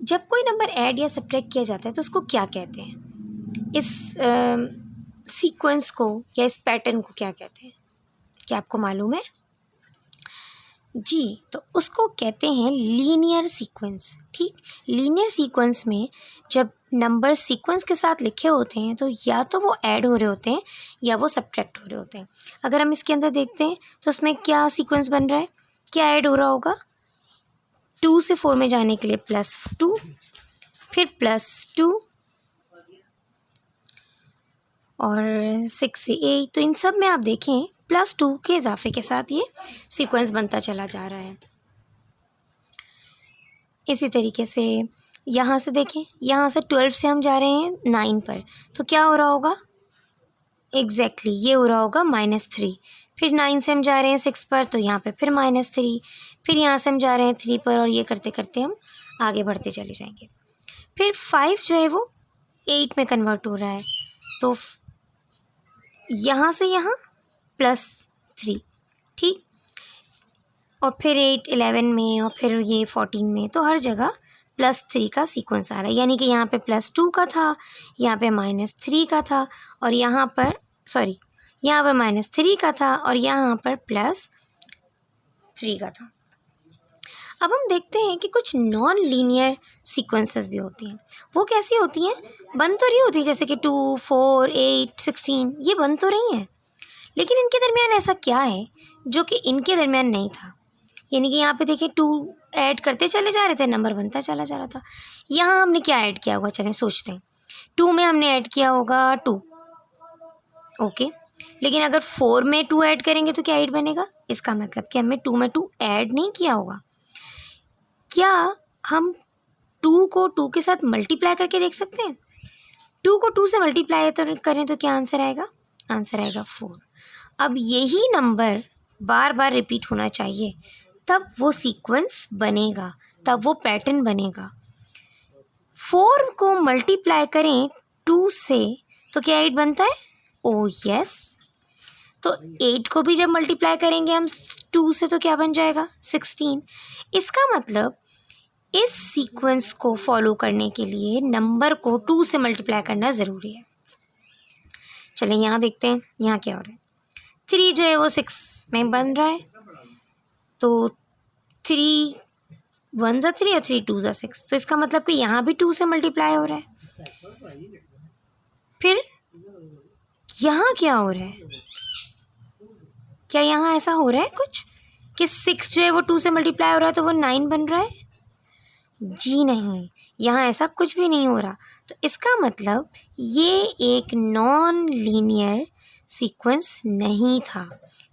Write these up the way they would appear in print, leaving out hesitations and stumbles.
जब कोई number add या सब्ट्रैक्ट किया जाता है तो उसको क्या कहते हैं? इस सीक्वेंस को या इस पैटर्न को क्या कहते हैं? क्या आपको मालूम है? जी, तो उसको कहते हैं लीनियर सीक्वेंस। ठीक, लीनियर सीक्वेंस में जब नंबर सीक्वेंस के साथ लिखे होते हैं तो या तो वो ऐड हो रहे होते हैं या वो सब्ट्रैक्ट हो रहे होते हैं। अगर हम इसके अंदर देखते हैं तो उसमें क्या सीक्वेंस बन रहा है, क्या ऐड हो रहा होगा? 2 से 4 में जाने के लिए +2, फिर +2 और 6 से 8। तो इन सब में आप देखें +2 के इजाफे के साथ ये सीक्वेंस बनता चला जा रहा है। इसी तरीके से यहाँ से देखें, यहाँ से 12 से हम जा रहे हैं 9 पर, तो क्या हो रहा होगा? एग्जैक्टली ये हो रहा होगा -3। फिर 9 से हम जा रहे हैं 6 पर, तो यहाँ पे फिर -3। फिर यहाँ से हम जा रहे हैं 3 पर, और ये करते करते हम आगे बढ़ते चले जाएंगे। फिर 5 जो है वो 8 में कन्वर्ट हो रहा है, तो यहाँ से यहाँ +3। ठीक, और फिर 8 11 में, और फिर ये 14 में, तो हर जगह +3 का सीक्वेंस आ रहा है। यानी कि यहाँ पे +2 का था, यहाँ पे -3 का था, और यहाँ पर यहाँ पर -3 का था, और यहाँ पर +3 का था। अब हम देखते हैं कि कुछ नॉन लीनियर सीक्वेंसेस भी होती हैं। वो कैसी होती हैं? बन तो रही होती है, जैसे कि 2 4 8 16, ये बन तो रही हैं, लेकिन इनके दरमियान ऐसा क्या है जो कि इनके दरमियान नहीं था? यानी कि यहाँ पे देखिए 2 ऐड करते चले जा रहे थे, नंबर बनता चला जा रहा था। यहाँ हमने क्या ऐड किया होगा? चलें सोचते हैं। 2 में हमने ऐड किया होगा 2, ओके, लेकिन अगर 4 में 2 ऐड करेंगे तो क्या 8 बनेगा? इसका मतलब कि हमने 2 में 2 ऐड नहीं किया होगा। क्या हम 2 को 2 के साथ मल्टीप्लाई करके देख सकते हैं? 2 को 2 से मल्टीप्लाई तो करें तो क्या आंसर आएगा? आंसर आएगा 4। अब यही नंबर बार बार रिपीट होना चाहिए, तब वो सीक्वेंस बनेगा, तब वो पैटर्न बनेगा। 4 को मल्टीप्लाई करें 2 से तो क्या 8 बनता है? Oh yes. तो 8 को भी जब मल्टीप्लाई करेंगे हम 2 से तो क्या बन जाएगा? 16। इसका मतलब इस सीक्वेंस को फॉलो करने के लिए नंबर को 2 से मल्टीप्लाई करना ज़रूरी है। चलें यहाँ देखते हैं, यहाँ क्या हो रहा है। 3 जो है वो 6 में बन रहा है, तो 3 1 ज़ा 3 और 3 2 ज़ा 6, तो इसका मतलब कि यहाँ भी 2 से मल्टीप्लाई हो रहा है। फिर यहाँ क्या हो रहा है? क्या यहाँ ऐसा हो रहा है कुछ कि 6 जो है वो 2 से मल्टीप्लाई हो रहा है तो वो 9 बन रहा है? जी नहीं, यहाँ ऐसा कुछ भी नहीं हो रहा। तो इसका मतलब ये एक नॉन लीनियर सीक्वेंस नहीं था,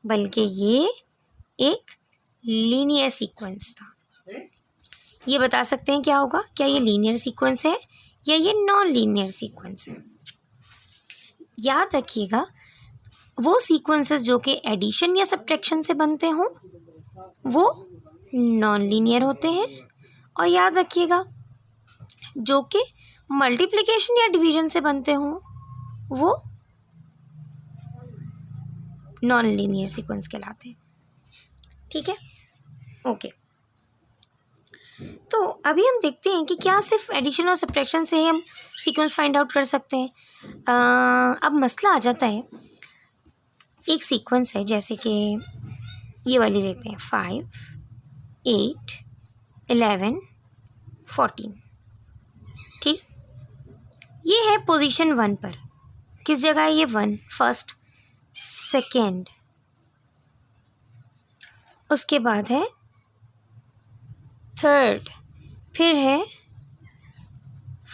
बल्कि ये एक लीनियर सीक्वेंस था। ये बता सकते हैं क्या होगा? क्या ये लीनियर सीक्वेंस है या ये नॉन लीनियर सीक्वेंस है? याद रखिएगा, वो सीक्वेंसेस जो कि एडिशन या सब्ट्रैक्शन से बनते हों वो नॉन लीनियर होते हैं, और याद रखिएगा जो कि मल्टीप्लिकेशन या डिवीजन से बनते हों वो नॉन लीनियर सीक्वेंस कहलाते हैं। ठीक है, ओके। तो अभी हम देखते हैं कि क्या सिर्फ एडिशन और सब्ट्रैक्शन से ही हम सीक्वेंस फाइंड आउट कर सकते हैं। अब मसला आ जाता है, एक सीक्वेंस है जैसे कि ये वाली लेते हैं 5 8 11 14। ठीक, ये है पोजीशन 1 पर। किस जगह है ये? 1 फर्स्ट सेकेंड, उसके बाद है थर्ड, फिर है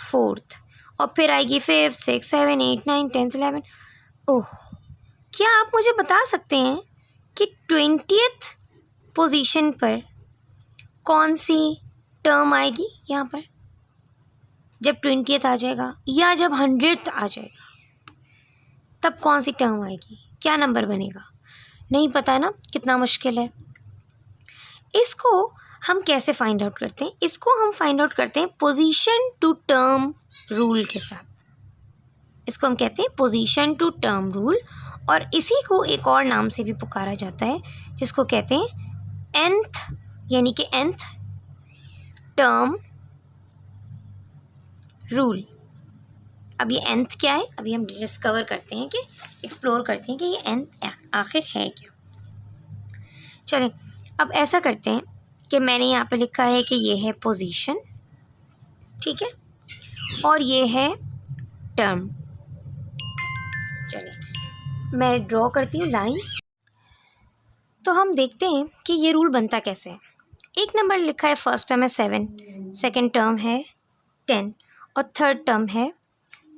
फोर्थ, और फिर आएगी 5 6 7 8 9 10 11। ओह, क्या आप मुझे बता सकते हैं कि 20th पोजीशन पर कौन सी टर्म आएगी? यहाँ पर जब 20th आ जाएगा या जब 100th आ जाएगा तब कौन सी टर्म आएगी? क्या नंबर बनेगा? नहीं पता ना, कितना मुश्किल है। इसको हम कैसे फाइंड आउट करते हैं? इसको हम फाइंड आउट करते हैं पोजीशन टू टर्म रूल के साथ। इसको हम कहते हैं पोजीशन टू टर्म रूल, और इसी को एक और नाम से भी पुकारा जाता है जिसको कहते हैं nth, यानी कि nth टर्म रूल। अब ये nth क्या है, अभी हम डिस्कवर करते हैं कि एक्सप्लोर करते हैं कि ये nth आखिर है क्या। चलें, अब ऐसा करते हैं कि मैंने यहाँ पे लिखा है कि ये है पोजीशन, ठीक है, और ये है टर्म। चलें मैं ड्रॉ करती हूँ लाइंस। तो हम देखते हैं कि ये रूल बनता कैसे है। एक नंबर लिखा है, फर्स्ट टर्म है 7, सेकंड टर्म है 10 और थर्ड टर्म है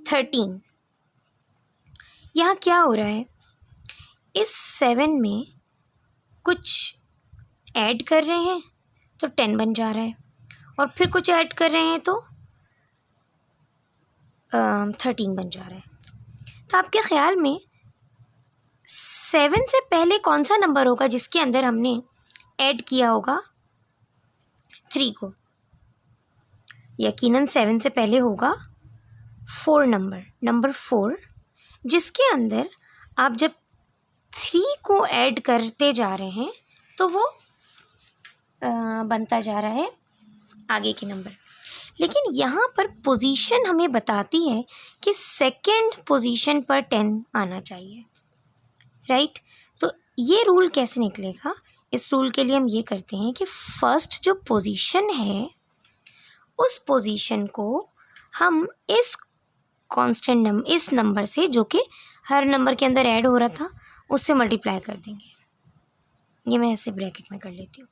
13। यहाँ क्या हो रहा है, इस 7 में कुछ ऐड कर रहे हैं तो 10 बन जा रहा है, और फिर कुछ ऐड कर रहे हैं तो 13 बन जा रहा है। तो आपके ख़्याल में 7 से पहले कौन सा नंबर होगा जिसके अंदर हमने ऐड किया होगा 3 को? यकीनन 7 से पहले होगा 4 नंबर 4, जिसके अंदर आप जब 3 को ऐड करते जा रहे हैं तो वो बनता जा रहा है आगे के नंबर। लेकिन यहाँ पर पोजीशन हमें बताती है कि सेकंड पोजीशन पर 10 आना चाहिए, राइट। तो ये रूल कैसे निकलेगा, इस रूल के लिए हम ये करते हैं कि फर्स्ट जो पोजीशन है उस पोजीशन को हम इस कांस्टेंट नंबर, इस नंबर से जो कि हर नंबर के अंदर ऐड हो रहा था, उससे मल्टीप्लाई कर देंगे। ये मैं ऐसे ब्रैकेट में कर लेती हूँ,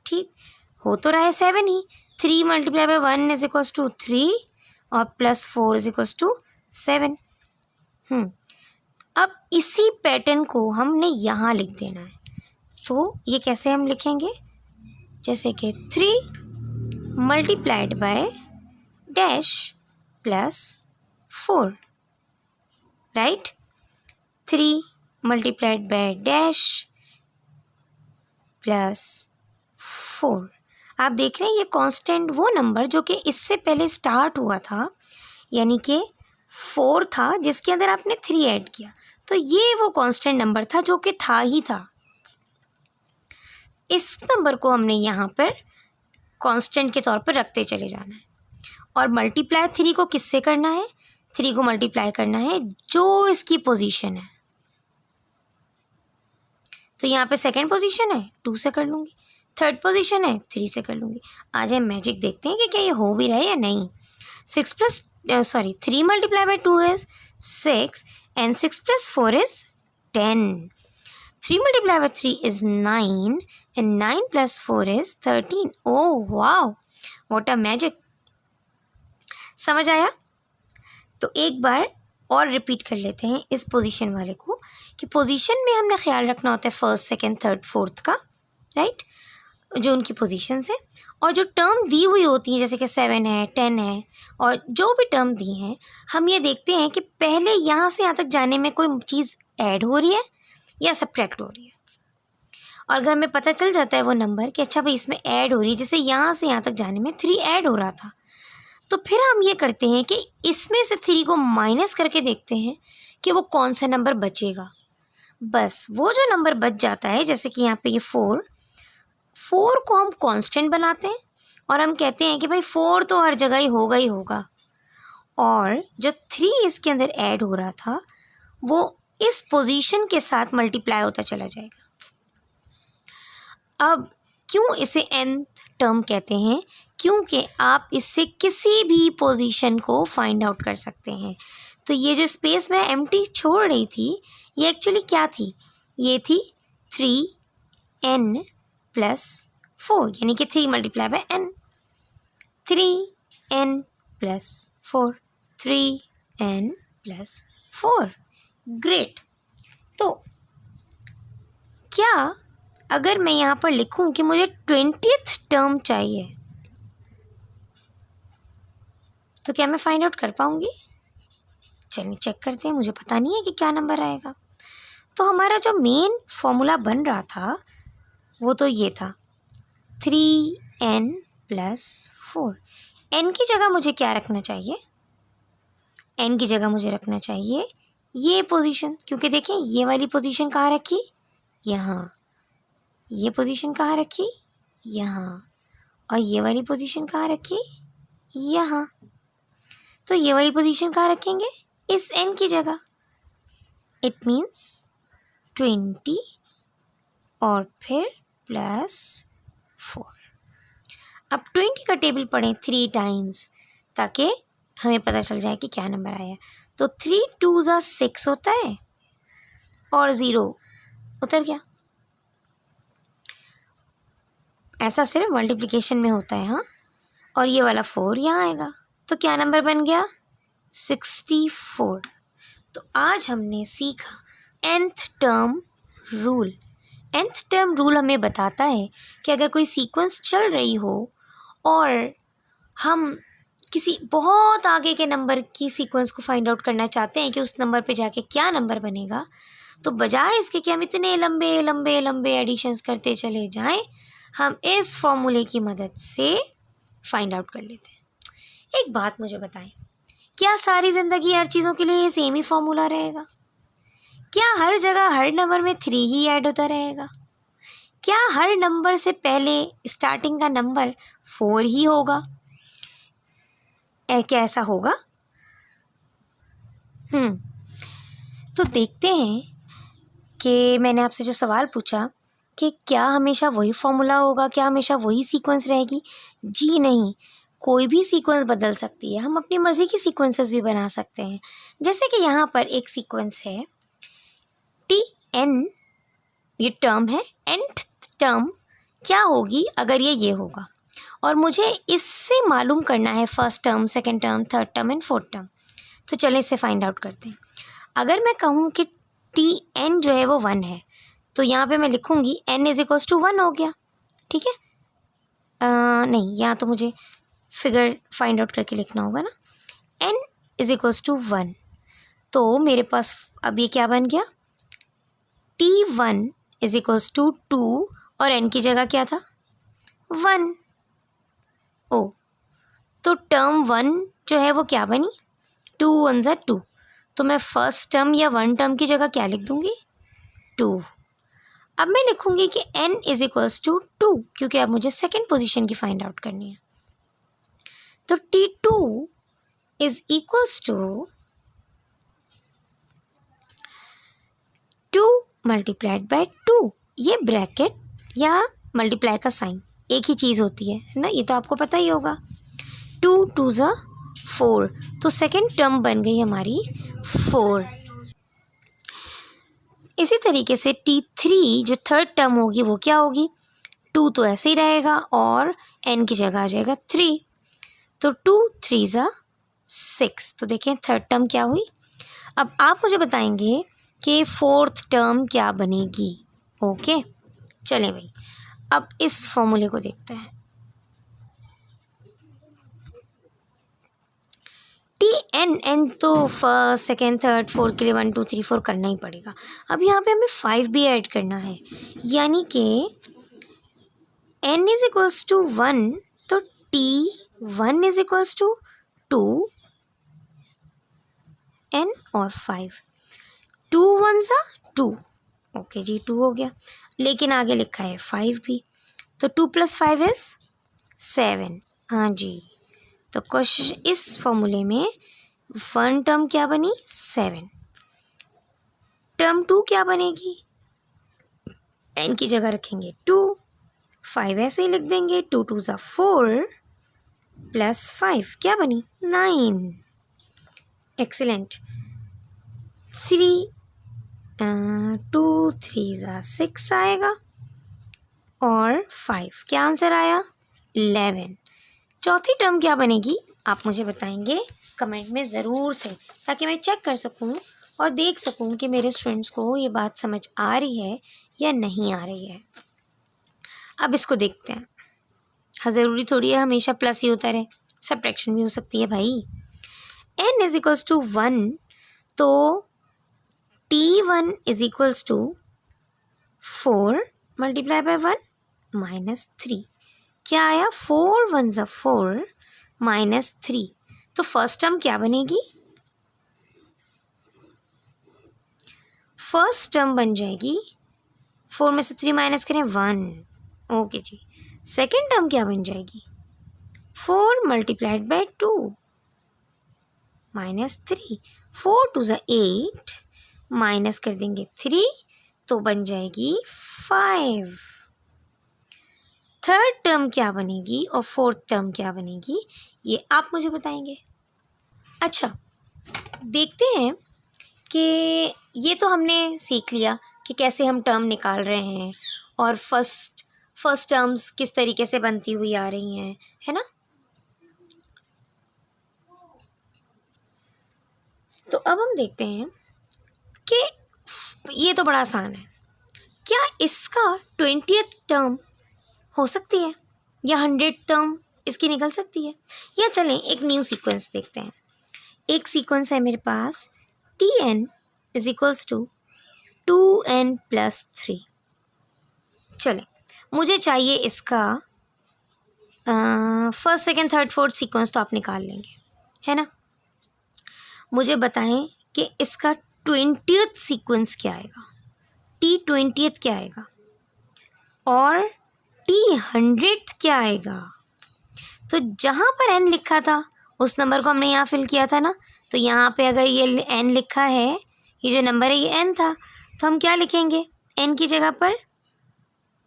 ठीक। हो तो रहा है 7 ही, 3 multiply by 1 is equals to 3 और प्लस 4 इज इक्वल्स टू 7। अब इसी पैटर्न को हमने यहाँ लिख देना है। तो ये कैसे हम लिखेंगे, जैसे कि 3 multiplied by dash plus 4, right. 3 multiplied by dash plus 4। आप देख रहे हैं ये कांस्टेंट वो नंबर जो कि इससे पहले स्टार्ट हुआ था, यानी कि 4 था जिसके अंदर आपने 3 ऐड किया, तो ये वो कांस्टेंट नंबर था जो कि था ही था। इस नंबर को हमने यहाँ पर कांस्टेंट के तौर पर रखते चले जाना है, और मल्टीप्लाई 3 को किससे करना है, 3 को मल्टीप्लाई करना है जो इसकी पोजीशन है। तो यहाँ पे सेकंड पोजीशन है 2 से कर लूँगी, थर्ड पोजीशन है 3 से कर लूँगी। आज हम मैजिक देखते हैं कि क्या ये हो भी रहा है या नहीं। 3 multiply bye 2 is 6 and 6 plus 4 is 10। 3 multiply bye 3 is 9 and 9 plus 4 is 13। Oh wow, what a magic. समझ आया? तो एक बार और रिपीट कर लेते हैं इस पोजीशन वाले को, कि पोजीशन में हमने ख्याल रखना होता है फर्स्ट, सेकंड, थर्ड, फोर्थ का, राइट, जो उनकी पोजीशंस है। और जो टर्म दी हुई होती हैं जैसे कि 7 है, 10 है, और जो भी टर्म दी हैं, हम ये देखते हैं कि पहले यहाँ से यहाँ तक जाने में कोई चीज़ ऐड हो रही है या सब्ट्रैक्ट हो रही है। और अगर हमें पता चल जाता है वो नंबर कि अच्छा भाई इसमें ऐड हो रही है, जैसे यहाँ से यहाँ तक जाने में 3 ऐड हो रहा था, तो फिर हम ये करते हैं कि इसमें से 3 को माइनस करके देखते हैं कि वो कौन सा नंबर बचेगा। बस वो जो नंबर बच जाता है, जैसे कि यहाँ पे ये 4 को हम कांस्टेंट बनाते हैं और हम कहते हैं कि भाई 4 तो हर जगह ही होगा, और जो 3 इसके अंदर ऐड हो रहा था वो इस पोजीशन के साथ मल्टीप्लाई होता चला जाएगा। अब क्यों इसे n टर्म कहते हैं, क्योंकि आप इससे किसी भी पोजीशन को फाइंड आउट कर सकते हैं। तो ये जो स्पेस मैं एम्प्टी छोड़ रही थी, ये एक्चुअली क्या थी, ये थी 3n प्लस 4, यानी कि 3 multiply bye n, 3n plus 4, 3n plus 4। Great. तो क्या अगर मैं यहाँ पर लिखूँ कि मुझे 20th टर्म चाहिए, तो क्या मैं फाइंड आउट कर पाऊँगी? चलिए चेक करते हैं। मुझे पता नहीं है कि क्या नंबर आएगा। तो हमारा जो मेन फॉर्मूला बन रहा था वो तो ये था 3n प्लस 4। n की जगह मुझे क्या रखना चाहिए, n की जगह मुझे रखना चाहिए ये पोजीशन, क्योंकि देखें ये वाली पोजीशन कहाँ रखी, यहाँ, ये पोजीशन कहाँ रखी, यहाँ, और ये वाली पोजीशन कहाँ रखी, यहाँ। तो ये वाली पोजीशन कहाँ रखेंगे, इस n की जगह। इट मीन्स 20 और फिर +4। अब 20 का टेबल पढ़ें 3 टाइम्स ताकि हमें पता चल जाए कि क्या नंबर आया। तो 3 2 ज़ा 6 होता है और 0 उतर गया। ऐसा सिर्फ मल्टीप्लिकेशन में होता है, हाँ। और ये वाला 4 यहाँ आएगा, तो क्या नंबर बन गया, 64। तो आज हमने सीखा nth term rule. nth term rule हमें बताता है कि अगर कोई सीक्वेंस चल रही हो और हम किसी बहुत आगे के नंबर की सीक्वेंस को फाइंड आउट करना चाहते हैं कि उस नंबर पे जाके क्या नंबर बनेगा, तो बजाय इसके कि हम इतने लंबे लंबे लंबे एडिशंस करते चले जाएं, हम इस फॉर्मूले की मदद से फाइंड आउट कर लेते हैं। एक बात मुझे बताएं, क्या सारी ज़िंदगी हर चीज़ों के लिए ये सेम ही फॉर्मूला रहेगा? क्या हर जगह हर नंबर में 3 ही ऐड होता रहेगा? क्या हर नंबर से पहले स्टार्टिंग का नंबर 4 ही होगा? क्या ऐसा होगा? तो देखते हैं कि मैंने आपसे जो सवाल पूछा कि क्या हमेशा वही फॉर्मूला होगा, क्या हमेशा वही सीक्वेंस रहेगी? जी नहीं, कोई भी सीक्वेंस बदल सकती है। हम अपनी मर्ज़ी की सीक्वेंसेस भी बना सकते हैं। जैसे कि यहाँ पर एक सीक्वेंस है TN, ये टर्म है। nth टर्म क्या होगी अगर ये होगा, और मुझे इससे मालूम करना है first term, second term, third term and fourth term. तो चलो इससे फाइंड आउट करते हैं। अगर मैं कहूँ कि TN जो है वो 1 है, तो यहाँ पे मैं लिखूँगी n = 1 हो गया, ठीक है। नहीं, यहाँ तो मुझे फिगर फाइंड आउट करके लिखना होगा ना। n = 1, तो मेरे पास अब ये क्या बन गया, T1 = 2 और n की जगह क्या था, 1। ओ, तो टर्म 1 जो है वो क्या बनी, 2 1 ज़ा 2। तो मैं फर्स्ट टर्म या 1 टर्म की जगह क्या लिख दूँगी, 2। अब मैं लिखूँगी कि n = 2, क्योंकि अब मुझे सेकेंड पोजीशन की फाइंड आउट करनी है। तो T2 = 2 × 2। ये ब्रैकेट या मल्टीप्लाई का साइन एक ही चीज़ होती है ना, ये तो आपको पता ही होगा। 2 2 ज़ा 4, तो सेकेंड टर्म बन गई हमारी 4। इसी तरीके से T3 जो थर्ड टर्म होगी वो क्या होगी, 2 तो ऐसे ही रहेगा और n की जगह आ जाएगा 3, तो 2 3 ज़ा 6। तो देखें थर्ड टर्म क्या हुई। अब आप मुझे बताएंगे कि फोर्थ टर्म क्या बनेगी। ओके, चलें भाई, अब इस फॉर्मूले को देखते हैं। TN तो फर्स्ट सेकेंड थर्ड फोर्थ के लिए 1 2 3 4 करना ही पड़ेगा। अब यहाँ पे हमें 5 भी ऐड करना है, यानी कि n = 1, तो T1 = 2 n और 5, 2 1 ज़ा 2। ओके जी, 2 हो गया, लेकिन आगे लिखा है 5 भी, तो 2 + 5 = 7। हाँ जी, तो क्वेश्चन इस फॉर्मूले में 1 टर्म क्या बनी, 7। टर्म 2 क्या बनेगी, n की जगह रखेंगे 2, 5 ऐसे ही लिख देंगे, 2 2 ज़ा 4 + 5 क्या बनी, 9। एक्सीलेंट। 2 3 ज़ा 6 आएगा और 5, क्या आंसर आया, 11। चौथी टर्म क्या बनेगी आप मुझे बताएंगे कमेंट में ज़रूर से, ताकि मैं चेक कर सकूं और देख सकूं कि मेरे स्टूडेंट्स को ये बात समझ आ रही है या नहीं आ रही है। अब इसको देखते हैं। हाँ, ज़रूरी थोड़ी है हमेशा प्लस ही होता रहे, सब्ट्रैक्शन भी हो सकती है भाई। n = 1, तो T1 = 4 × 1 - 3, क्या आया, 4 1 ज़ा 4 -3। तो फर्स्ट टर्म क्या बनेगी, फर्स्ट टर्म बन जाएगी, 4 में से 3 माइनस करें 1। ओके जी, सेकेंड टर्म क्या बन जाएगी, 4 × 2। -3, 4 2 ज़ा 8, माइनस कर देंगे 3 तो बन जाएगी 5। थर्ड टर्म क्या बनेगी और फोर्थ टर्म क्या बनेगी, ये आप मुझे बताएंगे। अच्छा, देखते हैं कि ये तो हमने सीख लिया कि कैसे हम टर्म निकाल रहे हैं और फर्स्ट टर्म्स किस तरीके से बनती हुई आ रही हैं, है ना। तो अब हम देखते हैं कि ये तो बड़ा आसान है, क्या इसका 20th टर्म हो सकती है या 100 टर्म इसकी निकल सकती है। या चलें एक न्यू सीक्वेंस देखते हैं। एक सीक्वेंस है मेरे पास Tn is equals to 2n + 3। चलें, मुझे चाहिए इसका first second third fourth sequence तो आप निकाल लेंगे, है ना। मुझे बताएं कि इसका 20th सीक्वेंस क्या आएगा, T20th क्या आएगा और T100th क्या आएगा। तो जहाँ पर n लिखा था उस नंबर को हमने यहाँ फिल किया था ना, तो यहाँ पे अगर ये n लिखा है, ये जो नंबर है ये n था, तो हम क्या लिखेंगे n की जगह पर,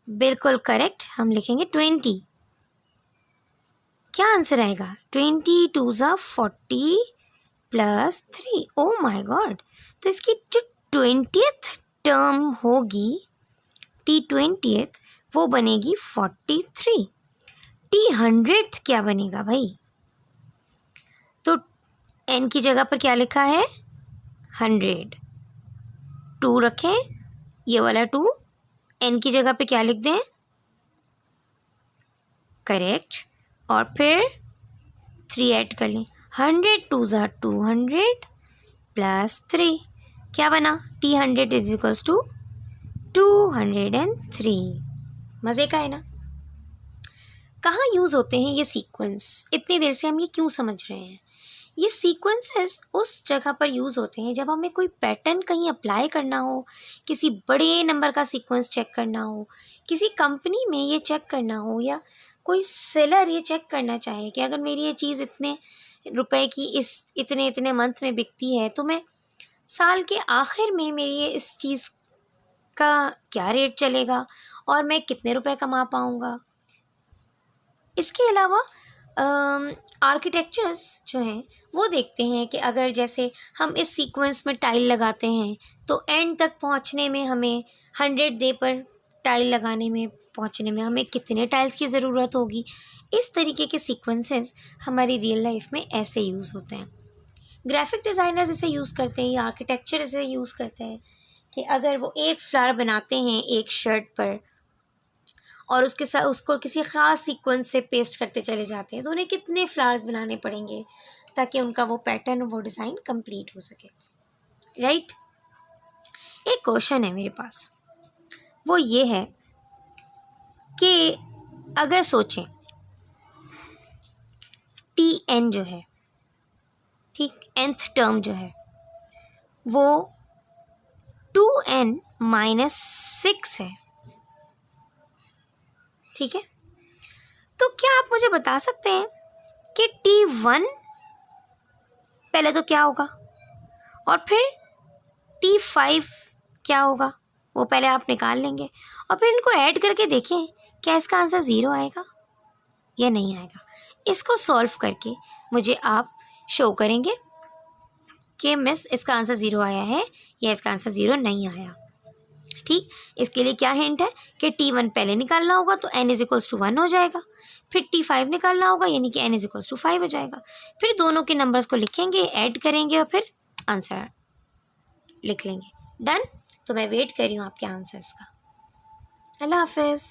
बिल्कुल करेक्ट, हम लिखेंगे 20। क्या आंसर आएगा, 20 2 ज़ा 40 + 3। ओ माय गॉड, तो इसकी जो 20th टर्म होगी T20th वो बनेगी 43। T100th क्या बनेगा भाई, तो n की जगह पर क्या लिखा है 100, 2 रखें, ये वाला 2 n की जगह पे क्या लिख दें, करेक्ट, और फिर 3 ऐड कर लें, 100 2 ज़ा 200 + 3 क्या बना, T100 इज इक्वल्स टू 203। मज़े का है ना। कहाँ यूज़ होते हैं ये सीक्वेंस, इतनी देर से हम ये क्यों समझ रहे हैं। ये सीक्वेंसेस उस जगह पर यूज़ होते हैं जब हमें कोई पैटर्न कहीं अप्लाई करना हो, किसी बड़े नंबर का सीक्वेंस चेक करना हो, किसी कंपनी में ये चेक करना हो, या कोई सेलर ये चेक करना चाहे कि अगर मेरी ये चीज़ इतने रुपए की इतने इतने मंथ में बिकती है तो मैं साल के आखिर में मेरी ये इस चीज़ का क्या रेट चलेगा और मैं कितने रुपए कमा पाऊँगा। इसके अलावा आर्किटेक्चर्स जो हैं वो देखते हैं कि अगर जैसे हम इस सीक्वेंस में टाइल लगाते हैं तो एंड तक पहुंचने में हमें 100 डे पर टाइल लगाने में पहुंचने में हमें कितने टाइल्स की ज़रूरत होगी। इस तरीके के सीक्वेंसेस हमारी रियल लाइफ में ऐसे यूज़ होते हैं। ग्राफिक डिज़ाइनर्स इसे यूज़ करते हैं या आर्किटेक्चर इसे यूज़ करते हैं कि अगर वो एक फ्लावर बनाते हैं एक शर्ट पर और उसके साथ उसको किसी ख़ास सीक्वेंस से पेस्ट करते चले जाते हैं तो उन्हें कितने फ्लावर्स बनाने पड़ेंगे ताकि उनका वो पैटर्न, वो डिज़ाइन कंप्लीट हो सके, राइट। एक क्वेश्चन है मेरे पास, वो ये है कि अगर सोचें Tn जो है, ठीक, nth टर्म जो है वो 2n - 6 है, ठीक है। तो क्या आप मुझे बता सकते हैं कि T1 पहले तो क्या होगा और फिर T5 क्या होगा, वो पहले आप निकाल लेंगे और फिर इनको ऐड करके देखें क्या इसका आंसर 0 आएगा या नहीं आएगा। इसको सॉल्व करके मुझे आप शो करेंगे कि मिस इसका आंसर 0 आया है या इसका आंसर 0 नहीं आया, ठीक। इसके लिए क्या हिंट है कि T1 पहले निकालना होगा तो n = 1 हो जाएगा, फिर T5 निकालना होगा यानी कि n = 5 हो जाएगा, फिर दोनों के नंबर्स को लिखेंगे, ऐड करेंगे और फिर आंसर लिख लेंगे। डन। तो मैं वेट कर रही हूँ आपके आंसर्स का। अल्लाह हाफिज़।